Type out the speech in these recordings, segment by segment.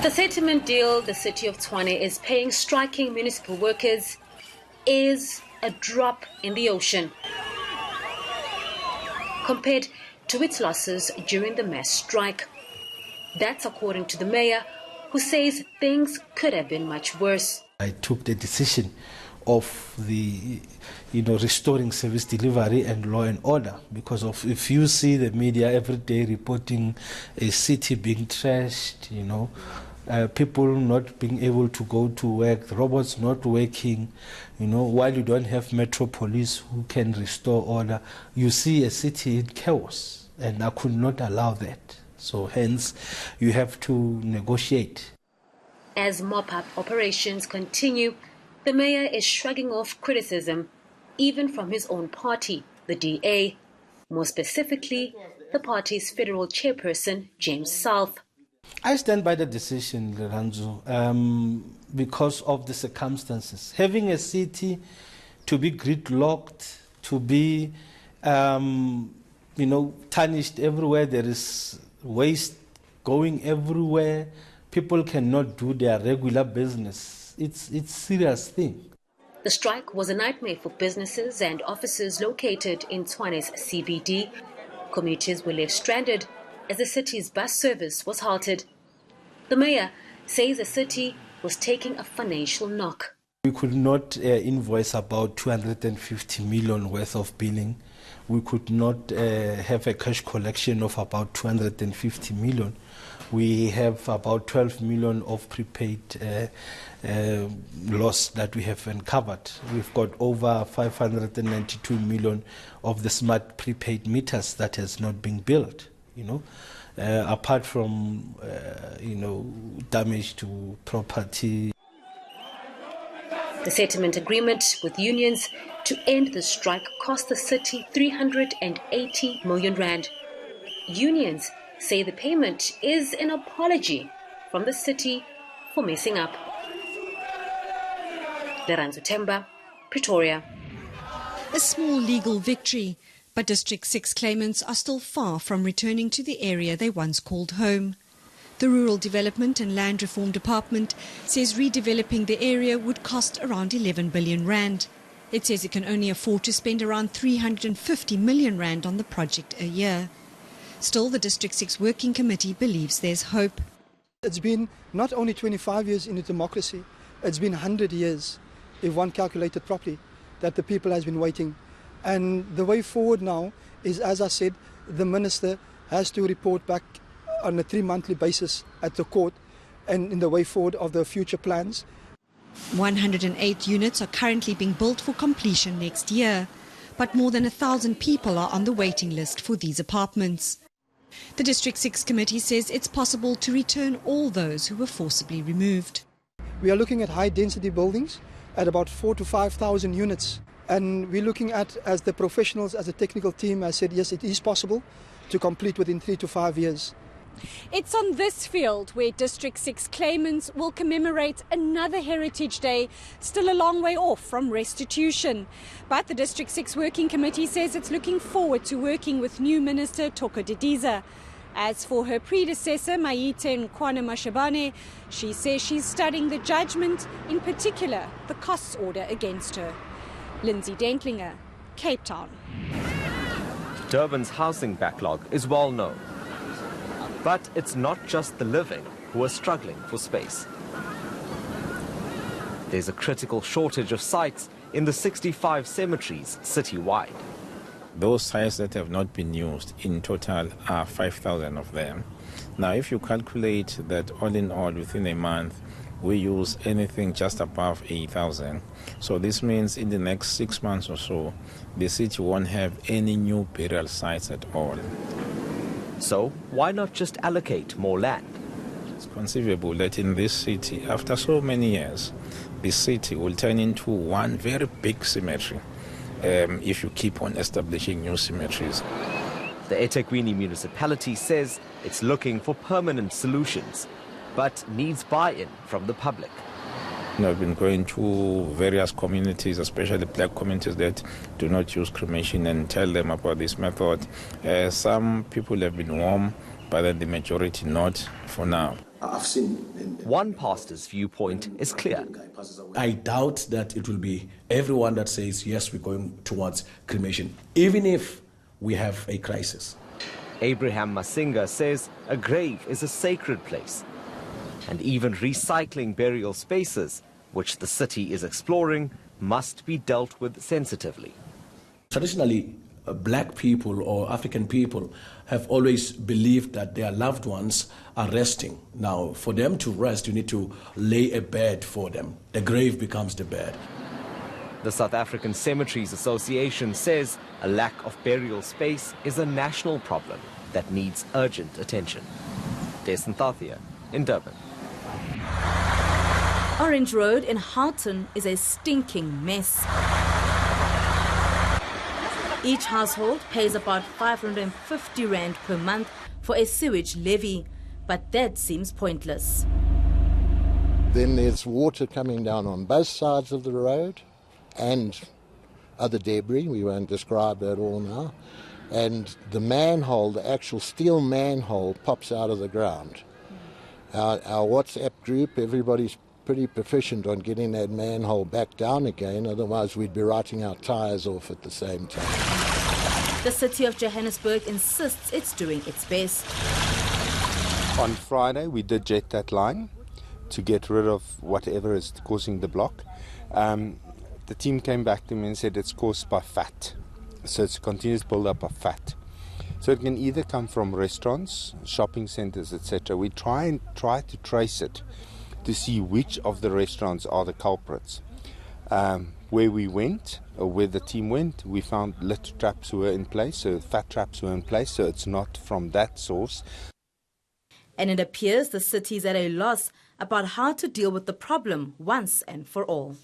The settlement deal the city of Tshwane is paying striking municipal workers is a drop in the ocean compared to its losses during the mass strike. That's according to the mayor, who says things could have been much worse. I took the decision of the, restoring service delivery and law and order, because of, if you see the media every day reporting a city being trashed, people not being able to go to work, robots not working, while you don't have metro police who can restore order, you see a city in chaos, and I could not allow that. So hence, you have to negotiate. As mop-up operations continue, the mayor is shrugging off criticism, even from his own party, the DA, more specifically, the party's federal chairperson, James South. I stand by the decision, Leranzo, because of the circumstances. Having a city to be gridlocked, to be, tarnished everywhere, there is waste going everywhere, people cannot do their regular business. It's a serious thing. The strike was a nightmare for businesses and offices located in Tshwane's CBD. Commuters were left stranded as the city's bus service was halted. The mayor says the city was taking a financial knock. We could not invoice about 250 million worth of billing. We could not have a cash collection of about 250 million. We have about 12 million of prepaid loss that we have uncovered. We've got over 592 million of the smart prepaid meters that has not been built, apart from, damage to property. The settlement agreement with unions to end the strike cost the city 380 million rand. Unions say the payment is an apology from the city for messing up. Leranzo Temba, Pretoria. A small legal victory, but District 6 claimants are still far from returning to the area they once called home. The Rural Development and Land Reform Department says redeveloping the area would cost around 11 billion rand. It says it can only afford to spend around 350 million rand on the project a year. Still, the District 6 Working Committee believes there's hope. It's been not only 25 years in a democracy, it's been 100 years, if one calculated properly, that the people has been waiting. And the way forward now is, as I said, the minister has to report back on a 3-monthly basis at the court and in the way forward of the future plans. 108 units are currently being built for completion next year, but more than 1,000 people are on the waiting list for these apartments. The District 6 Committee says it's possible to return all those who were forcibly removed. We are looking at high-density buildings at about 4,000 to 5,000 units. And we're looking at, as the professionals, as a technical team, I said, yes, it is possible to complete within 3 to 5 years. It's on this field where District 6 claimants will commemorate another Heritage Day, still a long way off from restitution. But the District 6 Working Committee says it's looking forward to working with new Minister Toko Didiza. As for her predecessor, Maite Nkwana-Mashabane, she says she's studying the judgment, in particular the costs order against her. Lindsay Dentlinger, Cape Town. Durban's housing backlog is well known. But it's not just the living who are struggling for space. There's a critical shortage of sites in the 65 cemeteries citywide. Those sites that have not been used, in total, are 5,000 of them. Now, if you calculate that all in all, within a month, we use anything just above 8,000. So this means in the next 6 months or so, the city won't have any new burial sites at all. So why not just allocate more land? It's conceivable that in this city, after so many years, the city will turn into one very big cemetery if you keep on establishing new cemeteries. The eThekwini municipality says it's looking for permanent solutions, but needs buy-in from the public. I've been going to various communities, especially black communities that do not use cremation, and tell them about this method. Some people have been warm but then the majority not for now. I've seen One pastor's viewpoint is clear. I doubt that it will be everyone that says, yes, we're going towards cremation, even if we have a crisis. Abraham Masinga says a grave is a sacred place. And even recycling burial spaces, which the city is exploring, must be dealt with sensitively. Traditionally, black people or African people have always believed that their loved ones are resting. Now, for them to rest, you need to lay a bed for them. The grave becomes the bed. The South African Cemeteries Association says a lack of burial space is a national problem that needs urgent attention. Jason Thathia in Durban. Orange Road in Houghton is a stinking mess. Each household pays about 550 rand per month for a sewage levy, but that seems pointless. Then there's water coming down on both sides of the road and other debris, we won't describe that all now. And the manhole, the actual steel manhole, pops out of the ground. Our WhatsApp group, everybody's pretty proficient on getting that manhole back down again, otherwise we'd be writing our tyres off at the same time. The city of Johannesburg insists it's doing its best. On Friday we did jet that line to get rid of whatever is causing the block. The team came back to me and said it's caused by fat. So it's a continuous build-up of fat. So it can either come from restaurants, shopping centres, etc. We try to trace it to see which of the restaurants are the culprits. Where we went, or where the team went, we found litter traps were in place, so fat traps were in place, so it's not from that source. And it appears the city is at a loss about how to deal with the problem once and for all.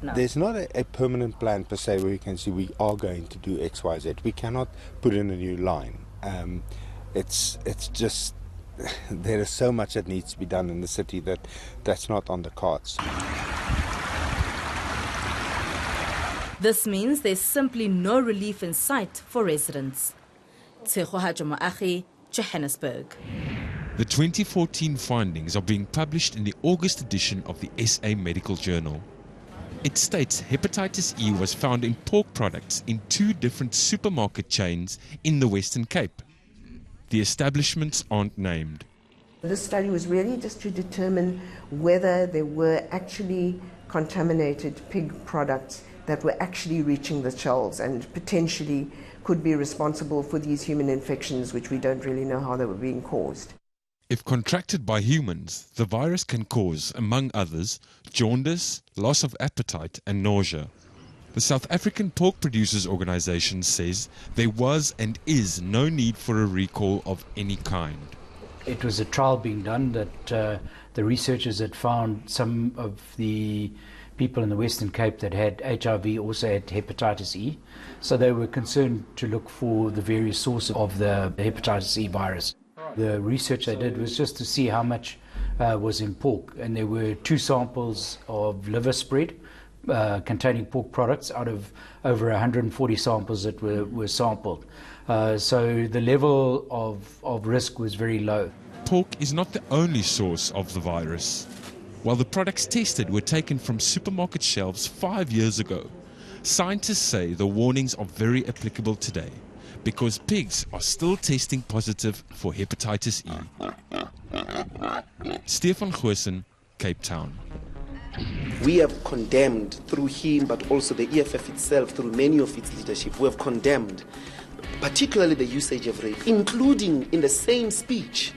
No. There's not a permanent plan per se where we can say we are going to do X, Y, Z. We cannot put in a new line. It's just there is so much that needs to be done in the city that's not on the cards. This means there's simply no relief in sight for residents. Johannesburg. The 2014 findings are being published in the August edition of the SA Medical Journal. It states hepatitis E was found in pork products in 2 different supermarket chains in the Western Cape. The establishments aren't named. This study was really just to determine whether there were actually contaminated pig products that were actually reaching the shelves and potentially could be responsible for these human infections, which we don't really know how they were being caused. If contracted by humans, the virus can cause, among others, jaundice, loss of appetite and nausea. The South African Pork Producers Organisation says there was and is no need for a recall of any kind. It was a trial being done that the researchers had found some of the people in the Western Cape that had HIV also had hepatitis E. So they were concerned to look for the various sources of the hepatitis E virus. The research they did was just to see how much was in pork, and there were 2 samples of liver spread containing pork products out of over 140 samples that were sampled. So the level of risk was very low. Pork is not the only source of the virus. While the products tested were taken from supermarket shelves 5 years ago, scientists say the warnings are very applicable today, because pigs are still testing positive for hepatitis E. Stefan Goosen, Cape Town. We have condemned through him, but also the EFF itself, through many of its leadership, we have condemned particularly the usage of rape, including in the same speech.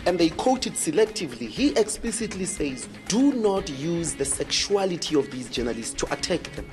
And they quote it selectively. He explicitly says, do not use the sexuality of these journalists to attack them.